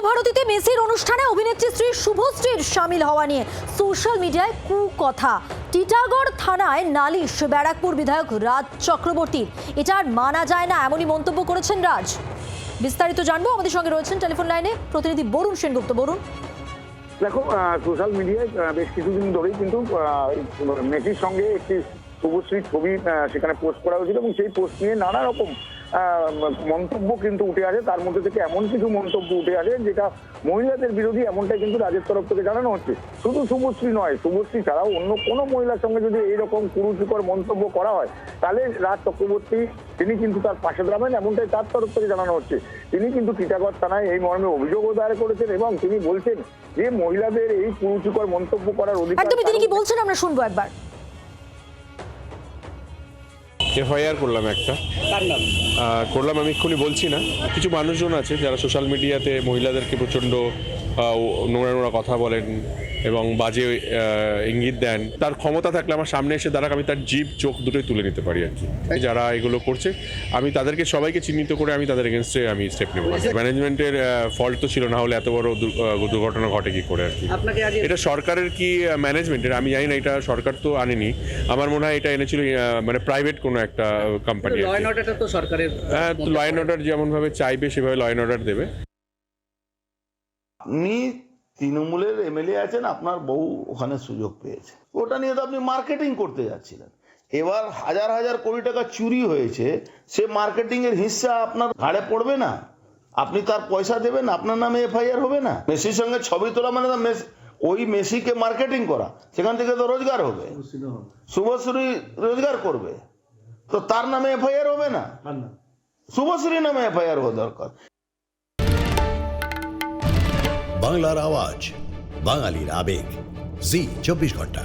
বিশ্বভারতীতে মেসির অনুষ্ঠানে অভিনেত্রী স্ত্রী শুভশ্রীর সামিল হওয়া নিয়ে সোশ্যাল মিডিয়ায় কুকথা। টিটাগড় থানায় নালিশ ব্যারাকপুর বিধায়ক রাজ চক্রবর্তীর। এটা আর মানা যায় না, এমনই মন্তব্য করেছেন রাজ। বিস্তারিত জানবো, আমাদের সঙ্গে রয়েছেন টেলিফোন লাইনে প্রতিনিধি বরুণ সেনগুপ্ত। বরুণ, দেখো, সোশ্যাল মিডিয়ায় বেশ কিছুদিন ধরেই কিন্তু মেসির সঙ্গে একটি শুভশ্রীর ছবি সেখানে পোস্ট করা হয়েছিল এবং সেই পোস্ট নিয়ে নানা রকম মন্তব্য কিন্তু উঠে আসে। তার মধ্যে থেকে এমন কিছু মন্তব্য উঠে আসে যেটা মহিলাদের বিরোধী, এমনটাই কিন্তু রাজের তরফ থেকে জানানো হচ্ছে। শুধু শুভশ্রী নয়, শুভশ্রী ছাড়াও অন্য কোনো মহিলার সঙ্গে যদি এইরকম কুরুচিকর মন্তব্য করা হয় তাহলে রাজ চক্রবর্তী তিনি কিন্তু তার পাশে দাঁড়াবেন, এমনটাই তার তরফ থেকে জানানো হচ্ছে। তিনি কিন্তু টিটাগড় থানায় এই মর্মে অভিযোগও দায়ের করেছেন এবং তিনি বলছেন যে মহিলাদের এই কুরুচিকর মন্তব্য করার অধিকার। একদমই, তিনি কি বলছেন আমরা শুনবো একবার। এফআইআর করলাম একটা, করলাম আমি এক্ষুনি বলছি না। কিছু মানুষজন আছে যারা সোশ্যাল মিডিয়াতে মহিলাদেরকে প্রচণ্ড নোংরা নোংরা কথা বলেন এবং বাজে ইঙ্গিত দেন। তার ক্ষমতা থাকলে আমার সামনে এসে দাঁড়াক, আমি তার জিভ চোখ দুটোই তুলে নিতে পারি আর কি। যারা এগুলো করছে আমি তাদেরকে সবাইকে চিহ্নিত করে আমি তাদের এগেনস্টে আমি স্টেপ নেব। ম্যানেজমেন্টের ফল্ট তো ছিল, না হলে এত বড় দুর্ঘটনা ঘটে কি করে আর কি। এটা সরকারের কি ম্যানেজমেন্টের আমি জানি না, এটা সরকার তো আনেনি। আমার মনে হয় এটা এনেছিল মানে প্রাইভেট কোনো একটা কোম্পানি। ল অ্যান্ড অর্ডারটা তো সরকারের, ল অ্যান্ড অর্ডার যেমন ভাবে চাইবে সেভাবে ল অ্যান্ড অর্ডার দেবে। আপনি তৃণমূলের এমএলএ আছেন, আপনার বউ ওখানে সুযোগ পেয়েছে, ওটা নিয়ে তো আপনি মার্কেটিং করতে যাচ্ছিলেন। এবার হাজার হাজার কোটি টাকা চুরি হয়েছে, সে মার্কেটিং এর হিস্সা আপনার ঘাড়ে পড়বে না? আপনি তার পয়সা দেবেন, আপনার নামে এফআইআর হবে না? মেসির সঙ্গে ছবি তোলা মানে তো ওই মেসিকে মার্কেটিং করা, সেখান থেকে তো রোজগার হবে, শুভশ্রী রোজগার করবে, তো তার নামে এফআইআর হবে না? শুভশ্রীর নামে এফআইআর হওয়া দরকার। বাংলার আওয়াজ, বাঙালির আবেগ, জি 24 ঘন্টা।